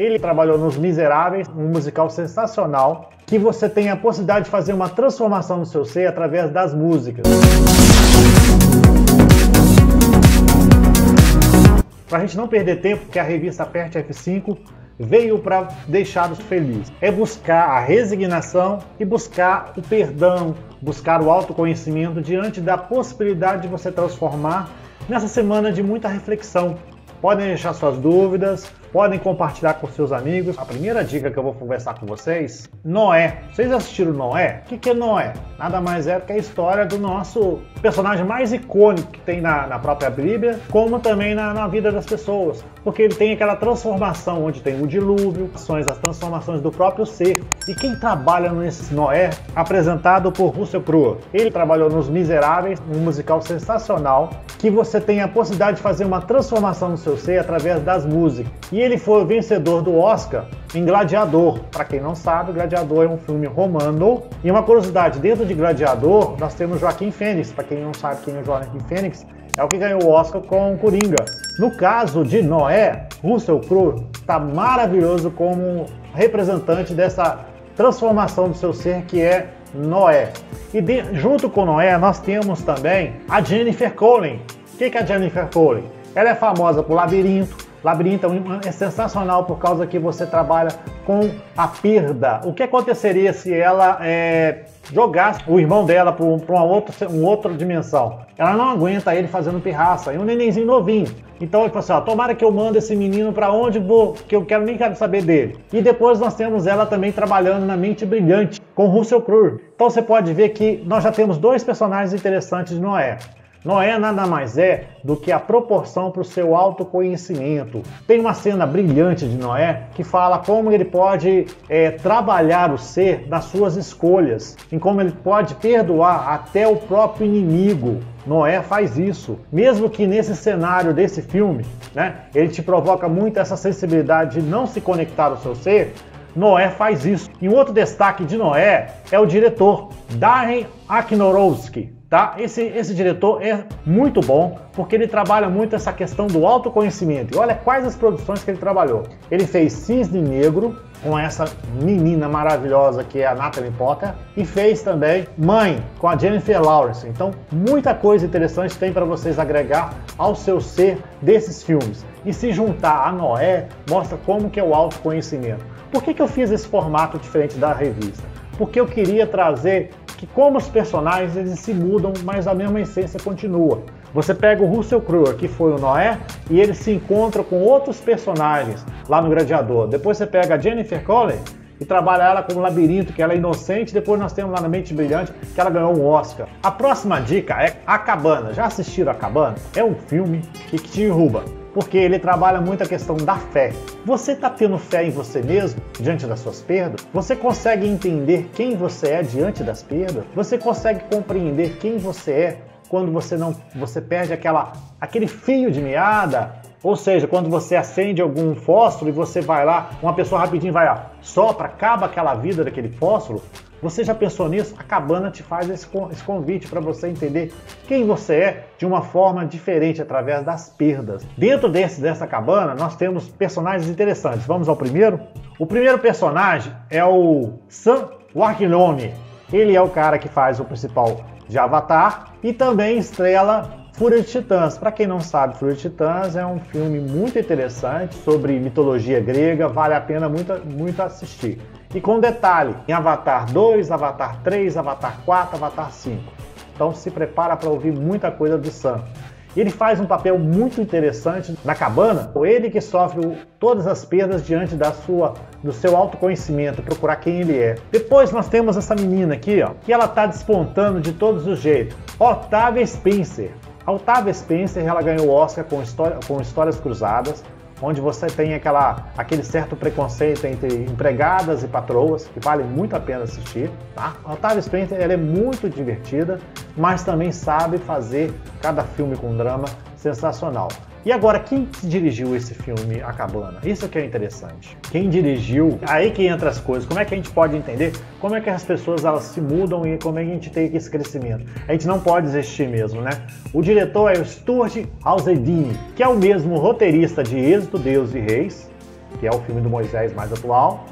Ele trabalhou nos Miseráveis, um musical sensacional, que você tem a possibilidade de fazer uma transformação no seu ser através das músicas. Para a gente não perder tempo, que a revista Aperte F5 veio para deixá-los felizes. É buscar a resignação e buscar o perdão, buscar o autoconhecimento diante da possibilidade de você transformar nessa semana de muita reflexão. Podem deixar suas dúvidas, podem compartilhar com seus amigos. A primeira dica que eu vou conversar com vocês, Noé. Vocês assistiram Noé? O que é Noé? Nada mais é do que a história do nosso personagem mais icônico que tem na própria Bíblia, como também na vida das pessoas. Porque ele tem aquela transformação onde tem o dilúvio, as transformações do próprio ser. E quem trabalha nesse Noé, apresentado por Russell Crowe. Ele trabalhou nos Miseráveis, um musical sensacional, que você tem a possibilidade de fazer uma transformação no seu ser através das músicas. E ele foi o vencedor do Oscar em Gladiador. Para quem não sabe, Gladiador é um filme romano. E uma curiosidade, dentro de Gladiador, nós temos Joaquim Fênix. Para quem não sabe quem é o Joaquim Fênix, é o que ganhou o Oscar com Coringa. No caso de Noé, Russell Crowe está maravilhoso como representante dessa transformação do seu ser que é Noé. E junto com Noé, nós temos também a Jennifer Connelly. O que é a Jennifer Connelly? Ela é famosa por Labirinto. Labirinto é sensacional por causa que você trabalha com a perda. O que aconteceria se ela jogasse o irmão dela para uma outra dimensão? Ela não aguenta ele fazendo pirraça. E um nenenzinho novinho. Então ele falou assim, ó, tomara que eu mande esse menino para onde vou, que eu nem quero saber dele. E depois nós temos ela também trabalhando na Mente Brilhante, com Russell Crowe. Então você pode ver que nós já temos dois personagens interessantes de Noé. Noé nada mais é do que a proporção para o seu autoconhecimento. Tem uma cena brilhante de Noé que fala como ele pode trabalhar o ser nas suas escolhas, em como ele pode perdoar até o próprio inimigo. Noé faz isso. Mesmo que nesse cenário desse filme, né, ele te provoca muito essa sensibilidade de não se conectar ao seu ser, Noé faz isso. E um outro destaque de Noé é o diretor, Darren Aronofsky. Tá? Esse diretor é muito bom porque ele trabalha muito essa questão do autoconhecimento. E olha quais as produções que ele trabalhou. Ele fez Cisne Negro com essa menina maravilhosa que é a Natalie Portman e fez também Mãe com a Jennifer Lawrence. Então muita coisa interessante tem para vocês agregar ao seu ser desses filmes. E se juntar a Noé mostra como que é o autoconhecimento. Por que eu fiz esse formato diferente da revista? Porque eu queria trazer que como os personagens eles se mudam, mas a mesma essência continua. Você pega o Russell Crowe, que foi o Noé, e ele se encontra com outros personagens lá no Gladiador. Depois você pega a Jennifer Connelly e trabalha ela como Labirinto, que ela é inocente. Depois nós temos lá na Mente Brilhante, que ela ganhou um Oscar. A próxima dica é A Cabana. Já assistiram A Cabana? É um filme que te derruba, porque ele trabalha muito a questão da fé. Você está tendo fé em você mesmo diante das suas perdas? Você consegue entender quem você é diante das perdas? Você consegue compreender quem você é quando você perde aquele fio de meada? Ou seja, quando você acende algum fósforo e você vai lá, uma pessoa rapidinho vai lá, sopra, acaba aquela vida daquele fósforo. Você já pensou nisso? A Cabana te faz esse convite para você entender quem você é de uma forma diferente através das perdas. Dentro dessa cabana, nós temos personagens interessantes. Vamos ao primeiro? O primeiro personagem é o Sam Worthington. Ele é o cara que faz o principal de Avatar e também estrela Fúria de Titãs. Para quem não sabe, Fúria de Titãs é um filme muito interessante sobre mitologia grega, vale a pena muito assistir. E com detalhe, em Avatar 2, Avatar 3, Avatar 4, Avatar 5. Então se prepara para ouvir muita coisa do Sam. Ele faz um papel muito interessante na cabana, ele que sofre todas as perdas diante do seu autoconhecimento, procurar quem ele é. Depois nós temos essa menina aqui, ó, que ela está despontando de todos os jeitos. Octavia Spencer. A Octavia Spencer ela ganhou o Oscar com Histórias Cruzadas, onde você tem aquele certo preconceito entre empregadas e patroas, que vale muito a pena assistir. Tá? A Octavia Spencer ela é muito divertida, mas também sabe fazer cada filme com drama sensacional. E agora, quem dirigiu esse filme, A Cabana? Isso que é interessante. Quem dirigiu, aí que entra as coisas. Como é que a gente pode entender como é que as pessoas elas se mudam e como é que a gente tem esse crescimento? A gente não pode desistir mesmo, né? O diretor é o Stuart Alzedine, que é o mesmo roteirista de Êxodo, Deus e Reis, que é o filme do Moisés mais atual,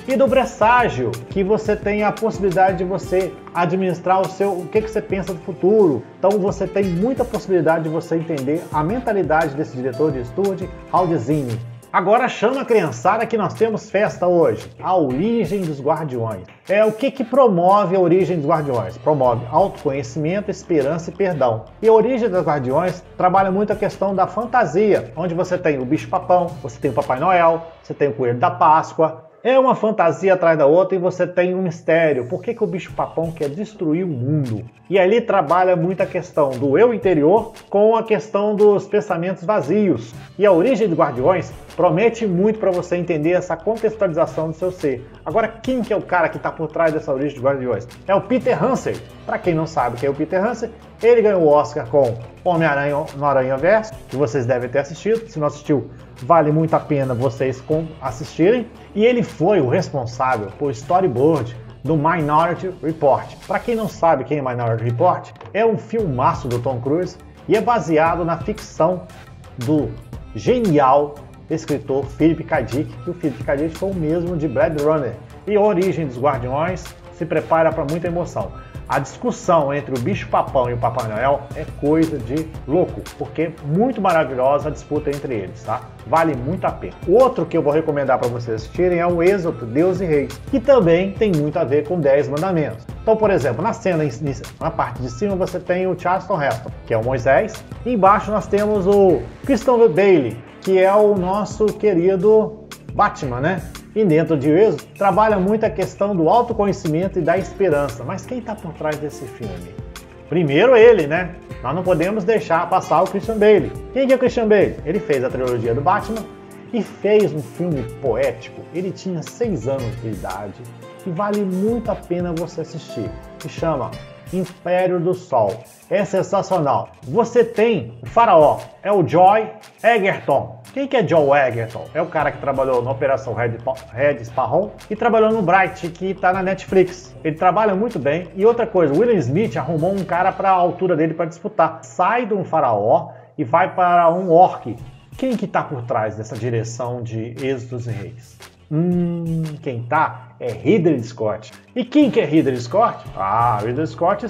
e do Presságio, que você tem a possibilidade de você administrar o que você pensa do futuro. Então você tem muita possibilidade de você entender a mentalidade desse diretor de Sturge Aldezini. Agora chama a criançada que nós temos festa hoje. A Origem dos Guardiões. O que promove a Origem dos Guardiões? Promove autoconhecimento, esperança e perdão. E a Origem dos Guardiões trabalha muito a questão da fantasia, onde você tem o bicho-papão, você tem o Papai Noel, você tem o Coelho da Páscoa. É uma fantasia atrás da outra e você tem um mistério. Por que o bicho-papão quer destruir o mundo? E ali trabalha muito a questão do eu interior com a questão dos pensamentos vazios. E a Origem dos Guardiões promete muito para você entender essa contextualização do seu ser. Agora, quem que é o cara que está por trás dessa Origem dos Guardiões? É o Peter Hansen. Para quem não sabe quem é o Peter Hansen, ele ganhou o Oscar com Homem-Aranha no Aranhaverso, que vocês devem ter assistido. Se não assistiu, vale muito a pena vocês assistirem. E ele foi o responsável por storyboard do Minority Report. Para quem não sabe quem é Minority Report, é um filmaço do Tom Cruise e é baseado na ficção do genial escritor Philip K. Dick, que o Philip K. Dick foi o mesmo de Blade Runner. E a Origem dos Guardiões se prepara para muita emoção. A discussão entre o bicho-papão e o Papai Noel é coisa de louco, porque é muito maravilhosa a disputa entre eles, tá? Vale muito a pena. Outro que eu vou recomendar para vocês assistirem é o Êxodo, Deus e Reis, que também tem muito a ver com 10 mandamentos. Então, por exemplo, na cena, na parte de cima, você tem o Charlton Heston, que é o Moisés, e embaixo nós temos o Christian Bale, que é o nosso querido Batman, né? E dentro de Êxodo, trabalha muito a questão do autoconhecimento e da esperança. Mas quem está por trás desse filme? Primeiro ele, né? Nós não podemos deixar passar o Christian Bale. Quem que é o Christian Bale? Ele fez a trilogia do Batman e fez um filme poético. Ele tinha 6 anos de idade e vale muito a pena você assistir. Se chama Império do Sol. É sensacional. Você tem o faraó, é o Joy Egerton. Quem que é Joe Egerton? É o cara que trabalhou na Operação Red Sparrow e trabalhou no Bright, que está na Netflix. Ele trabalha muito bem. E outra coisa, o Will Smith arrumou um cara para a altura dele para disputar. Sai de um faraó e vai para um orc. Quem que está por trás dessa direção de Êxodos e Reis? Quem tá é Ridley Scott. E quem que é Ridley Scott? Ridley Scott,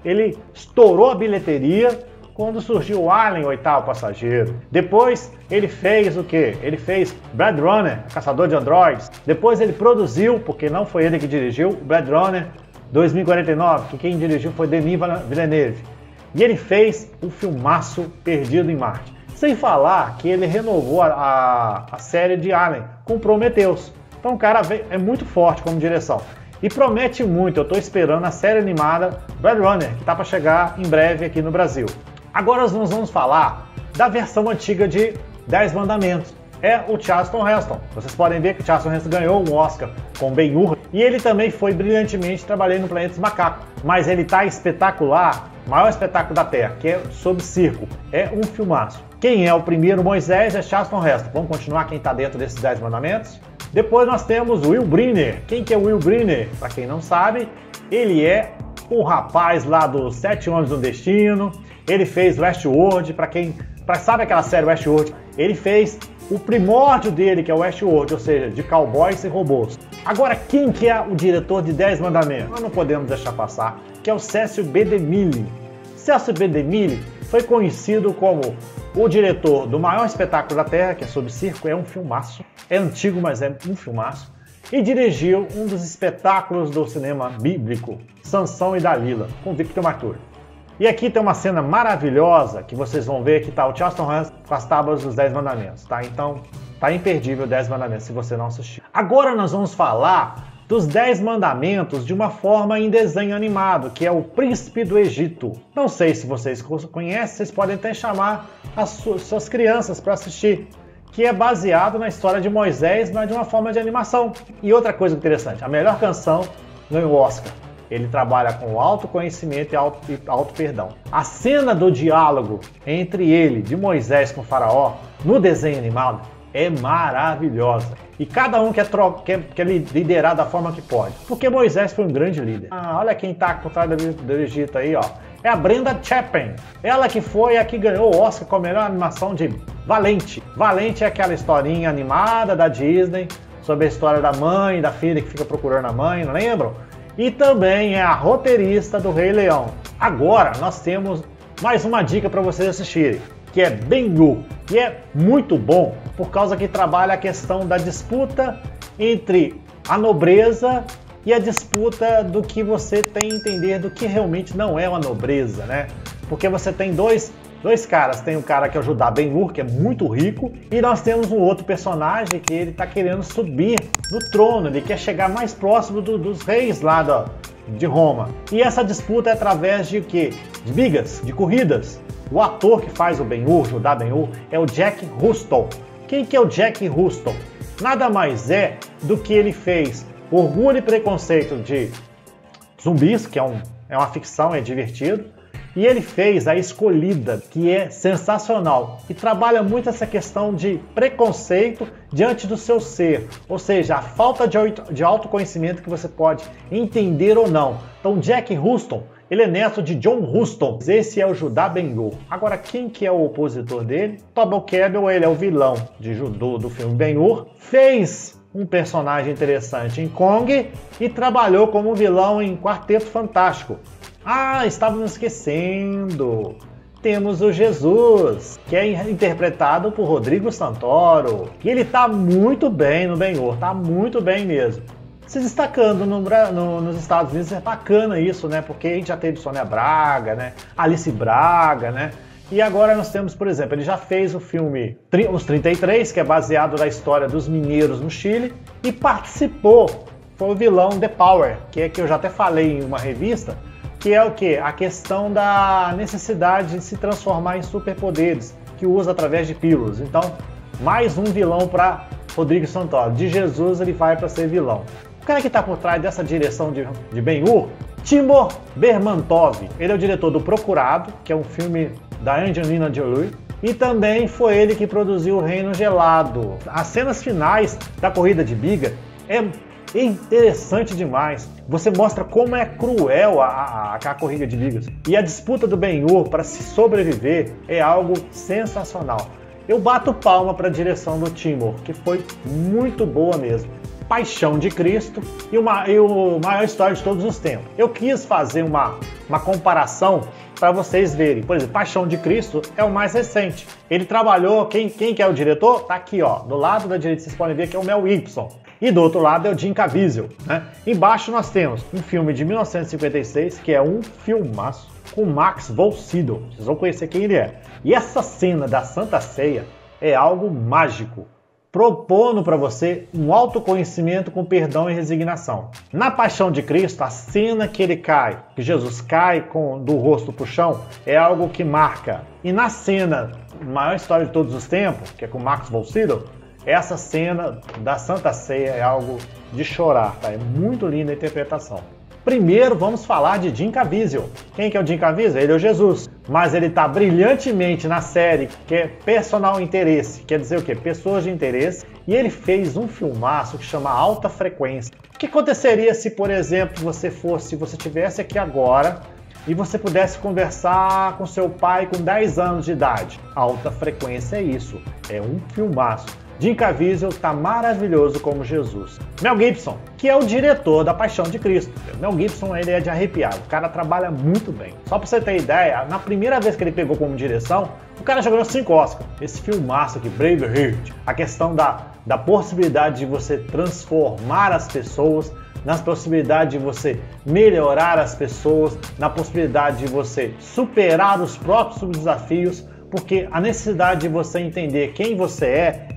ele estourou a bilheteria quando surgiu o Alien, o Oitavo Passageiro. Depois ele fez o quê? Ele fez Blade Runner, Caçador de Androides. Depois ele produziu, porque não foi ele que dirigiu, Blade Runner 2049, que quem dirigiu foi Denis Villeneuve. E ele fez o filmaço Perdido em Marte. Sem falar que ele renovou a série de Alien com Prometheus. Então o cara é muito forte como direção. E promete muito, eu estou esperando a série animada Blade Runner, que está para chegar em breve aqui no Brasil. Agora nós vamos falar da versão antiga de 10 Mandamentos. É o Charlton Heston. Vocês podem ver que o Charlton Heston ganhou um Oscar com Ben-Hur. E ele também foi brilhantemente trabalhando no Planeta dos Macacos. Mas ele está espetacular, maior espetáculo da Terra, que é sobre circo. É um filmaço. Quem é o primeiro Moisés é Charlton Heston. Vamos continuar quem está dentro desses 10 Mandamentos? Depois nós temos Will Brynner. Quem que é Will Brynner? Para quem não sabe, ele é o rapaz lá dos 7 Homens do Destino. Ele fez Westworld, sabe aquela série Westworld? Ele fez o primórdio dele, que é o Westworld, ou seja, de cowboys e robôs. Agora, quem que é o diretor de 10 Mandamentos? Nós não podemos deixar passar, que é o Cecil B. DeMille. Cecil B. DeMille foi conhecido como o diretor do maior espetáculo da Terra, que é sobre circo, é um filmaço. É antigo, mas é um filmaço. E dirigiu um dos espetáculos do cinema bíblico, Sansão e Dalila, com Victor Mature. E aqui tem uma cena maravilhosa que vocês vão ver que está o Charlton Heston com as tábuas dos 10 mandamentos, tá? Então, tá imperdível 10 mandamentos se você não assistir. Agora nós vamos falar dos 10 mandamentos de uma forma em desenho animado, que é o Príncipe do Egito. Não sei se vocês conhecem, vocês podem até chamar as suas crianças para assistir, que é baseado na história de Moisés, mas de uma forma de animação. E outra coisa interessante, a melhor canção ganhou o Oscar. Ele trabalha com autoconhecimento e auto-perdão. A cena do diálogo entre ele, de Moisés com o faraó, no desenho animado, é maravilhosa. E cada um quer liderar da forma que pode. Porque Moisés foi um grande líder. Olha quem está por trás do Egito aí, ó. é a Brenda Chapin. Ela que foi a que ganhou o Oscar com a melhor animação de Valente. Valente é aquela historinha animada da Disney sobre a história da mãe e da filha que fica procurando a mãe, não lembram? E também é a roteirista do Rei Leão. Agora nós temos mais uma dica para vocês assistirem, que é Ben-Hur, que é muito bom por causa que trabalha a questão da disputa entre a nobreza e a disputa do que você tem a entender do que realmente não é uma nobreza, né? Porque você tem dois caras, tem o cara que é o Judá Ben-Hur, que é muito rico, e nós temos um outro personagem que ele está querendo subir no trono, ele quer chegar mais próximo dos reis lá de Roma. E essa disputa é através de quê? De bigas, de corridas. O ator que faz o Ben-Hur, Judá Ben-Hur, é o Jack Huston. Quem que é o Jack Huston? Nada mais é do que ele fez Orgulho e Preconceito de Zumbis, que é uma ficção, é divertido. E ele fez A Escolhida, que é sensacional. E trabalha muito essa questão de preconceito diante do seu ser. Ou seja, a falta de autoconhecimento que você pode entender ou não. Então, Jack Huston, ele é neto de John Huston. Esse é o Judá Ben-Hur. Agora, quem que é o opositor dele? Toby Kebbell, ele é o vilão do filme Ben-Hur. Fez um personagem interessante em Kong e trabalhou como vilão em Quarteto Fantástico. Ah, estávamos esquecendo. Temos o Jesus, que é interpretado por Rodrigo Santoro. E ele tá muito bem no Ben-Hur, tá muito bem mesmo. Se destacando nos Estados Unidos, é bacana isso, né? Porque a gente já teve Sônia Braga, né? Alice Braga, né? E agora nós temos, por exemplo, ele já fez o filme Os 33, que é baseado na história dos mineiros no Chile, e participou, foi o vilão The Power, que é que eu já até falei em uma revista, que é o quê? A questão da necessidade de se transformar em superpoderes, que usa através de pílulas. Então, mais um vilão para Rodrigo Santoro. De Jesus ele vai para ser vilão. O cara que está por trás dessa direção de Ben-Hur, Timur Bermantov. Ele é o diretor do Procurado, que é um filme da Angelina Jolie, e também foi ele que produziu O Reino Gelado. As cenas finais da corrida de biga é interessante demais. Você mostra como é cruel a corrida de bigas. E a disputa do Ben-Hur para se sobreviver é algo sensacional. Eu bato palma para a direção do Timur, que foi muito boa mesmo. Paixão de Cristo e o maior história de todos os tempos. Eu quis fazer uma comparação para vocês verem. Por exemplo, Paixão de Cristo é o mais recente. Ele trabalhou, quem que é o diretor? Tá aqui, ó, do lado da direita vocês podem ver que é o Mel Gibson. E do outro lado é o Jim Caviezel, né? Embaixo nós temos um filme de 1956, que é um filmaço, com Max von Sydow. Vocês vão conhecer quem ele é. E essa cena da Santa Ceia é algo mágico, propondo para você um autoconhecimento com perdão e resignação. Na Paixão de Cristo, a cena que ele cai, que Jesus cai do rosto para o chão, é algo que marca. E na cena, maior história de todos os tempos, que é com Max von Sydow, essa cena da Santa Ceia é algo de chorar, tá? É muito linda a interpretação. Primeiro vamos falar de Jim Caviezel. Quem que é o Jim Caviezel? Ele é o Jesus. Mas ele está brilhantemente na série, que é Personal Interesse. Quer dizer o quê? Pessoas de interesse. E ele fez um filmaço que chama Alta Frequência. O que aconteceria se, por exemplo, você estivesse aqui agora e você pudesse conversar com seu pai com 10 anos de idade? Alta Frequência é isso. É um filmaço. Jim Caviezel está maravilhoso como Jesus. Mel Gibson, que é o diretor da Paixão de Cristo. Mel Gibson, ele é de arrepiar, o cara trabalha muito bem. Só para você ter ideia, na primeira vez que ele pegou como direção, o cara já ganhou 5 Oscars. Esse filmaço aqui, Braveheart, a questão da possibilidade de você transformar as pessoas, na possibilidade de você melhorar as pessoas, na possibilidade de você superar os próprios desafios, porque a necessidade de você entender quem você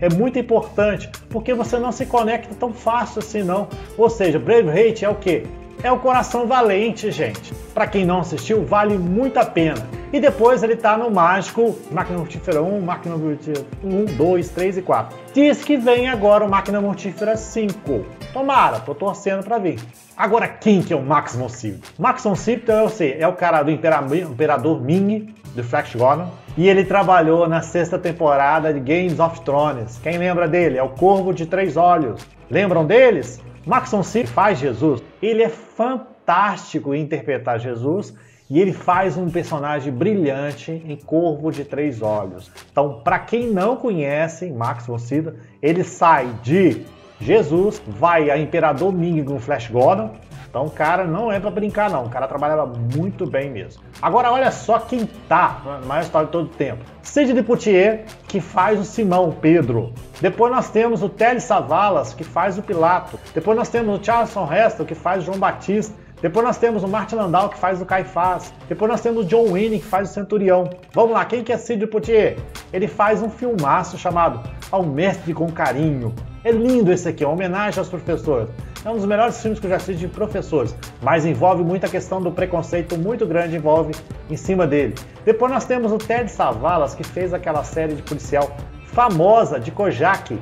é muito importante, porque você não se conecta tão fácil assim não. Ou seja, Braveheart é o quê? É o coração valente, gente. Para quem não assistiu, vale muito a pena. E depois ele tá no mágico Máquina Mortífera 1, Máquina Mortífera 1, 2, 3 e 4. Diz que vem agora o Máquina Mortífera 5. Tomara, tô torcendo para vir. Agora, quem que é o Max von Sydow? Max von Sydow é o cara do Imperador Ming, do Flash Gordon. E ele trabalhou na 6ª temporada de Games of Thrones. Quem lembra dele? É o Corvo de 3 Olhos. Lembram deles? Max von Sydow faz Jesus. Ele é fantástico em interpretar Jesus. E ele faz um personagem brilhante em Corvo de Três Olhos. Então, para quem não conhece Max von Sydow, ele sai de Jesus, vai a Imperador Ming com Flash Gordon. Então o cara não é para brincar não, o cara trabalhava muito bem mesmo. Agora olha só quem tá na maior história de todo o tempo. Sidney Poitier, que faz o Simão Pedro. Depois nós temos o Telly Savalas, que faz o Pilato. Depois nós temos o Charlton Heston, que faz o João Batista. Depois nós temos o Martin Landau, que faz o Caifás. Depois nós temos o John Wayne, que faz o Centurião. Vamos lá, quem que é Sidney Poitier? Ele faz um filmaço chamado Ao Mestre com Carinho. É lindo esse aqui, é uma homenagem aos professores. É um dos melhores filmes que eu já assisti de professores, mas envolve muita questão do preconceito muito grande, envolve em cima dele. Depois nós temos o Telly Savalas, que fez aquela série de policial famosa de Kojak.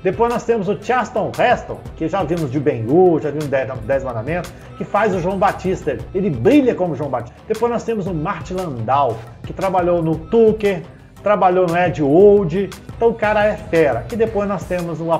Depois nós temos o Charlton Heston, que já vimos de Ben-Hur, já vimos 10 Mandamentos, que faz o João Batista, ele brilha como João Batista. Depois nós temos o Martin Landau, que trabalhou no Tucker, trabalhou no Ed Wood, então o cara é fera. E depois nós temos o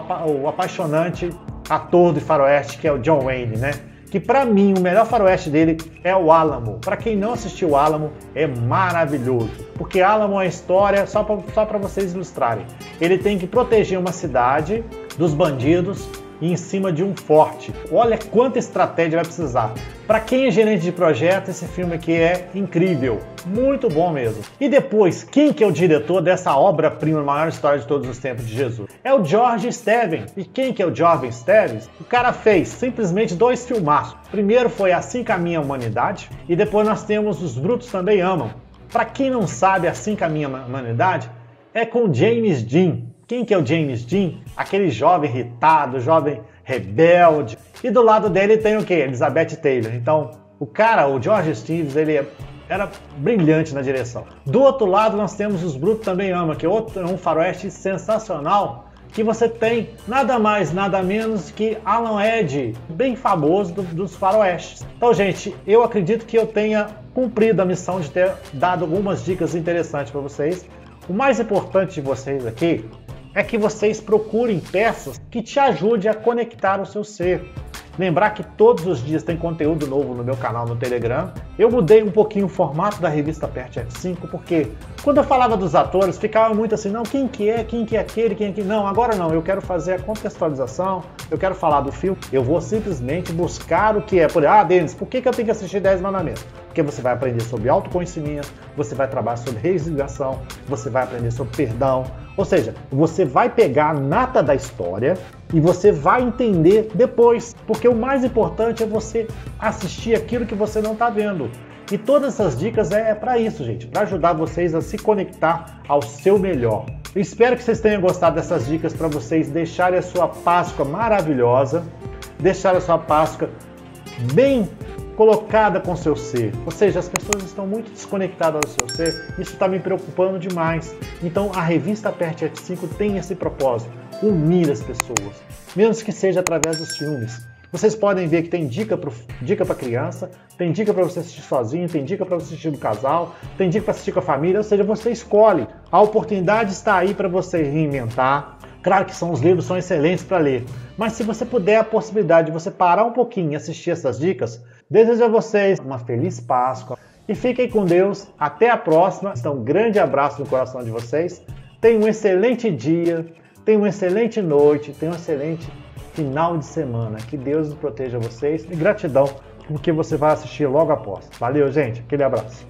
apaixonante ator de faroeste, que é o John Wayne, né? Que pra mim o melhor faroeste dele é o Alamo. Pra quem não assistiu o Alamo, é maravilhoso. Porque Alamo é uma história, só pra vocês ilustrarem. Ele tem que proteger uma cidade dos bandidos e em cima de um forte. Olha quanta estratégia vai precisar. Para quem é gerente de projeto, esse filme aqui é incrível, muito bom mesmo. E depois, quem que é o diretor dessa obra-prima, a maior história de todos os tempos de Jesus? É o George Stevens. E quem que é o George Stevens? O cara fez simplesmente 2 filmaços. Primeiro foi Assim Caminha a Humanidade e depois nós temos Os Brutos Também Amam. Para quem não sabe, Assim Caminha a Humanidade é com James Dean. Quem que é o James Dean? Aquele jovem irritado, jovem rebelde. E do lado dele tem o quê? Elizabeth Taylor. Então, o cara, o George Stevens, ele era brilhante na direção. Do outro lado, nós temos Os Brutos Também Amam, que é um faroeste sensacional, que você tem nada mais, nada menos que Alan Edge, bem famoso dos faroestes. Então, gente, eu acredito que eu tenha cumprido a missão de ter dado algumas dicas interessantes para vocês. O mais importante de vocês aqui é que vocês procurem peças que te ajudem a conectar o seu ser. Lembrar que todos os dias tem conteúdo novo no meu canal no Telegram. Eu mudei um pouquinho o formato da revista Aperte F5, porque quando eu falava dos atores, ficava muito assim, não, quem que é aquele, quem é aquele? Não, agora não, eu quero fazer a contextualização, eu quero falar do filme, eu vou simplesmente buscar o que é. Denis, por que eu tenho que assistir 10 Mandamentos? Porque você vai aprender sobre autoconhecimento, você vai trabalhar sobre resignação, você vai aprender sobre perdão, ou seja, você vai pegar a nata da história e você vai entender depois, porque o mais importante é você assistir aquilo que você não está vendo. E todas essas dicas é para isso, gente, para ajudar vocês a se conectar ao seu melhor. Eu espero que vocês tenham gostado dessas dicas para vocês deixarem a sua Páscoa maravilhosa, deixarem a sua Páscoa bem colocada com seu ser. Ou seja, as pessoas estão muito desconectadas do seu ser, isso está me preocupando demais. Então a revista Aperte F5 tem esse propósito, unir as pessoas, mesmo que seja através dos filmes. Vocês podem ver que tem dica para criança, tem dica para você assistir sozinho, tem dica para você assistir no casal, tem dica para assistir com a família, ou seja, você escolhe. A oportunidade está aí para você reinventar. Claro que os livros são excelentes para ler, mas se você puder a possibilidade de você parar um pouquinho e assistir essas dicas, desejo a vocês uma feliz Páscoa e fiquem com Deus. Até a próxima. Então, um grande abraço no coração de vocês. Tenham um excelente dia, tenham uma excelente noite, tenham um excelente final de semana. Que Deus proteja vocês e gratidão por que você vai assistir logo após. Valeu, gente. Aquele abraço.